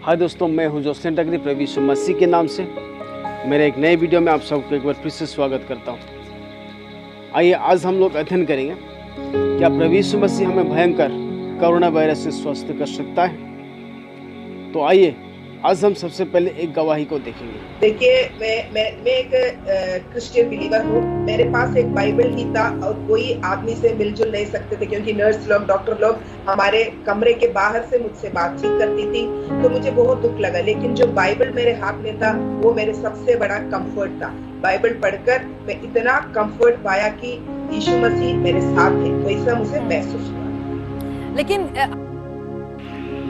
हाय दोस्तों, मैं हूं जोसेन टकरी प्रभु यीशु मसीह के नाम से मेरे एक नए वीडियो में आप सबको एक बार फिर से स्वागत करता हूं। आइए आज हम लोग अध्ययन करेंगे क्या प्रभु यीशु मसीह हमें भयंकर कोरोना वायरस से स्वस्थ कर सकता है। तो आइए आज हम सबसे पहले एक गवाही को देखेंगे। देखिए, मैं एक क्रिश्चियन बिलीवर हूँ। मेरे पास एक बाइबल ही था और कोई आदमी से मिलजुल नहीं सकते थे क्योंकि नर्स लोग, डॉक्टर लोग हमारे कमरे के बाहर से मुझसे बातचीत करती थी, तो मुझे बहुत दुख लगा। लेकिन जो बाइबल मेरे हाथ में था वो मेरे सबसे बड़ा कंफर्ट था। बाइबल पढ़कर मैं इतना कंफर्ट पाया कि यीशु मसीह मेरे साथ है, तो ऐसा मुझे महसूस हुआ। लेकिन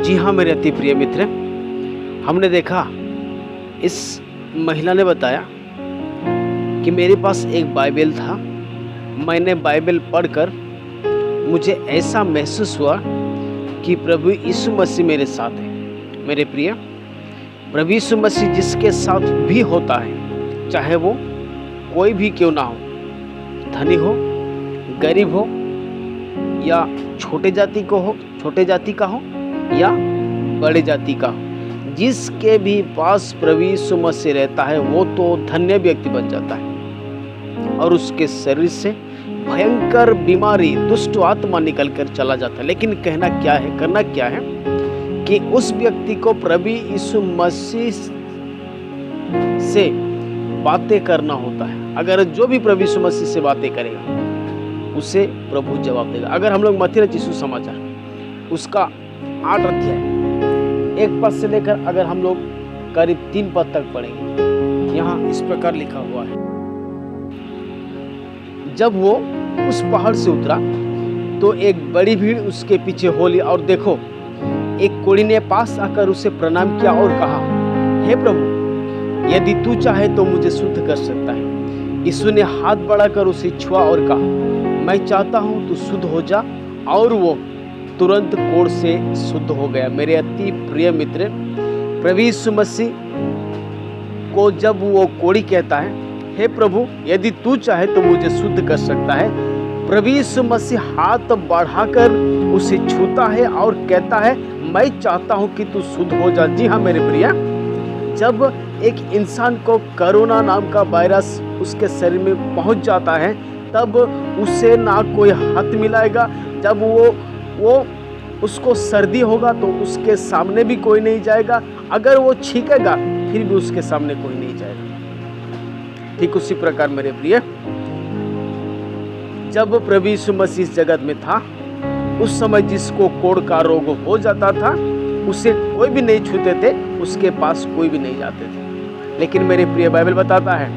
जी हाँ मेरे अति प्रिय मित्र, हमने देखा इस महिला ने बताया कि मेरे पास एक बाइबल था, मैंने बाइबल पढ़कर मुझे ऐसा महसूस हुआ कि प्रभु यीशु मसीह मेरे साथ है। मेरे प्रिय, प्रभु यीशु मसीह जिसके साथ भी होता है, चाहे वो कोई भी क्यों ना हो, धनी हो, गरीब हो या छोटे जाति का हो या बड़े जाति का हो, जिसके भी पास प्रभु यीशु मसीह रहता है वो तो धन्य व्यक्ति बन जाता है और उसके शरीर से भयंकर बीमारी, दुष्ट आत्मा निकल कर चला जाता है। लेकिन करना क्या है कि उस व्यक्ति को प्रभु यीशु मसीह से बातें करना होता है। अगर जो भी प्रभु यीशु मसीह से बातें करेगा उसे प्रभु जवाब देगा। अगर हम लोग मत्ती रचित सुसमाचार उसका 8 अध्याय 1 पद से लेकर अगर हम लोग करीब 3 पद तक पढ़ेंगे, यहाँ इस प्रकार लिखा हुआ है। जब वो उस पहाड़ से उतरा तो एक बड़ी भीड़ उसके पीछे हो ली, और देखो एक कोढ़ी ने पास आकर उसे प्रणाम किया और कहा, हे प्रभु, यदि तू चाहे तो मुझे शुद्ध कर सकता है। यीशु ने हाथ बढ़ाकर उसे छुआ और कहा, मैं चाहता हूँ तू शुद्ध हो जा, और वो तुरंत कोढ़ से शुद्ध हो गया। मेरे अति प्रिय मित्र, प्रभु यीशु मसीह को जब वो कोढ़ी कहता है, हे प्रभु यदि तू चाहे तो मुझे शुद्ध कर सकता है, प्रभु यीशु मसीह हाथ बढ़ाकर उसे छूता है और कहता है, मैं चाहता हूँ कि तू शुद्ध हो जा। जी हाँ मेरे प्रिय, जब एक इंसान को कोरोना नाम का वायरस उसके शरीर में पहुँच जाता है तब उसे ना कोई हाथ मिलाएगा। जब वो उसको सर्दी होगा तो उसके सामने भी कोई नहीं जाएगा। अगर वो छींकेगा फिर भी उसके सामने कोई नहीं जाएगा। ठीक उसी प्रकार मेरे प्रिय, जब प्रभु यीशु मसीह इस जगत में था उस समय जिसको कोढ़ का रोग हो जाता था उसे कोई भी नहीं छूते थे, उसके पास कोई भी नहीं जाते थे। लेकिन मेरे प्रिय, बाइबल बताता है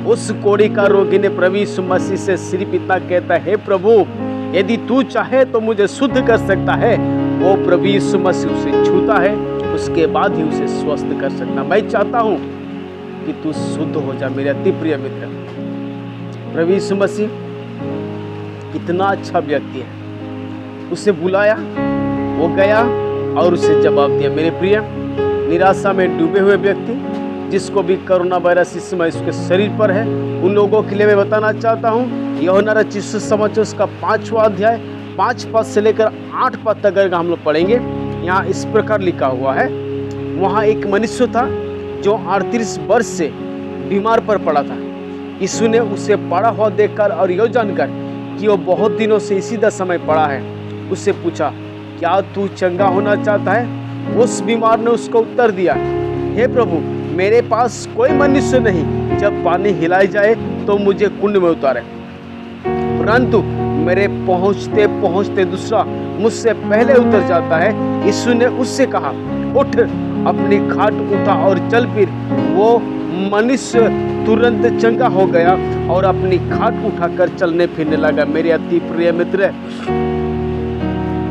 उस कोढ़ी का रोगी ने प्रभु यीशु मसीह से सिर्फ इतना कहता है, हे प्रभु यदि तू चाहे तो मुझे शुद्ध कर सकता है। वो प्रभु यीशु मसीह उसे छूता है, उसके बाद ही उसे स्वस्थ कर सकता। मैं चाहता हूँ कि तू शुद्ध हो जा मेरे अति प्रिय मित्र। प्रभु यीशु मसीह कितना अच्छा व्यक्ति है। उसे बुलाया, वो गया और उसे जवाब दिया। मेरे प्रिय, निराशा में डूबे हुए व्यक्ति जिसको भी कोरोना वायरस इस समय उसके शरीर पर है, उन लोगों के लिए मैं बताना चाहता हूँ, यूहन्ना रचित सुसमाचार उसका 5वां अध्याय 5 पद से लेकर 8 पद तक अगर हम लोग पढ़ेंगे, यहाँ इस प्रकार लिखा हुआ है। वहाँ एक मनुष्य था जो 38 वर्ष से बीमार पर पड़ा था। यीशु ने उसे पड़ा हुआ देखकर और यह जानकर कि वो बहुत दिनों से इसी दशा में पड़ा है, उससे पूछा, क्या तू चंगा होना चाहता है? उस बीमार ने उसको उत्तर दिया, हे प्रभु, मेरे पास कोई मनुष्य नहीं जब पानी हिलाई जाए तो मुझे कुंड में उतारे, परंतु मेरे पहुँचते पहुँचते दूसरा मुझसे पहले उतर जाता है। यीशु ने उससे कहा, उठ, अपनी खाट उठा और चल फिर। वो मनुष्य तुरंत चंगा हो गया और अपनी खाट उठाकर चलने फिरने लगा। मेरे अति प्रिय मित्र,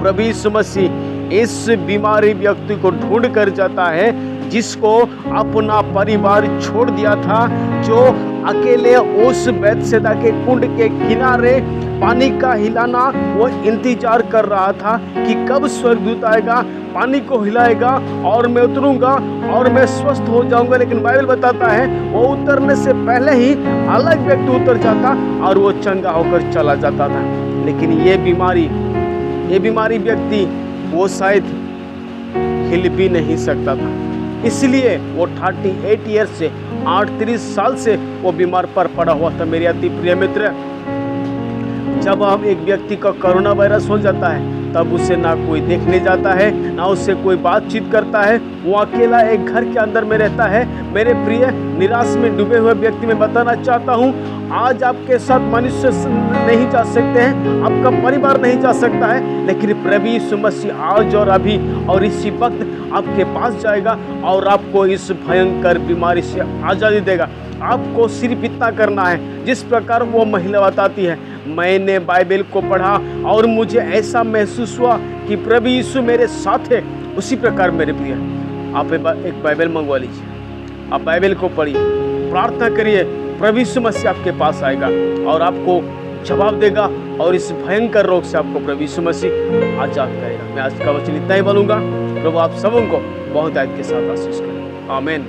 प्रभु यीशु मसीह इस बीमारी व्यक्ति को ढूंढ कर जाता है जिसको अपना परिवार छोड़ दिया था, जो अकेले उस बैतसैदा के कुंड के किनारे पानी का हिलाना वो इंतजार कर रहा था कि कब स्वर्गदूत आएगा, पानी को हिलाएगा और मैं उतरूंगा और मैं स्वस्थ हो जाऊंगा। लेकिन बाइबल बताता है वो उतरने से पहले ही अलग व्यक्ति उतर जाता और वो चंगा होकर चला जाता था। लेकिन ये बीमारी व्यक्ति वो शायद हिल भी नहीं सकता था। इसलिए वो 38 ईयर से 38 साल से वो बीमार पर पड़ा हुआ था। मेरे अति प्रिय मित्र, जब हम एक व्यक्ति का कोरोना वायरस हो जाता है तब उसे ना कोई देखने जाता है, ना उससे कोई बातचीत करता है, वो अकेला एक घर के अंदर में रहता है। मेरे प्रिय निराश में डूबे हुए व्यक्ति में बताना चाहता हूँ, आज आपके साथ मनुष्य नहीं जा सकते हैं, आपका परिवार नहीं जा सकता है, लेकिन प्रभु यीशु मसीह आज और अभी और इसी वक्त आपके पास जाएगा और आपको इस भयंकर बीमारी से आज़ादी देगा। आपको सिर्फ इतना करना है, जिस प्रकार वो महिला बताती है, मैंने बाइबल को पढ़ा और मुझे ऐसा महसूस हुआ कि प्रभु यीशु मेरे साथ है। उसी प्रकार मेरे प्रिय, आप एक बाइबल मंगवा लीजिए, आप बाइबल को पढ़िए, प्रार्थना करिए, प्रभु यीशु मसीह आपके पास आएगा और आपको जवाब देगा और इस भयंकर रोग से आपको प्रभु यीशु मसीह आजाद करेगा। मैं आज का वचन इतना ही बोलूँगा। प्रभु आप सबों को बहुत आयत के साथ आशीष करें। आमीन।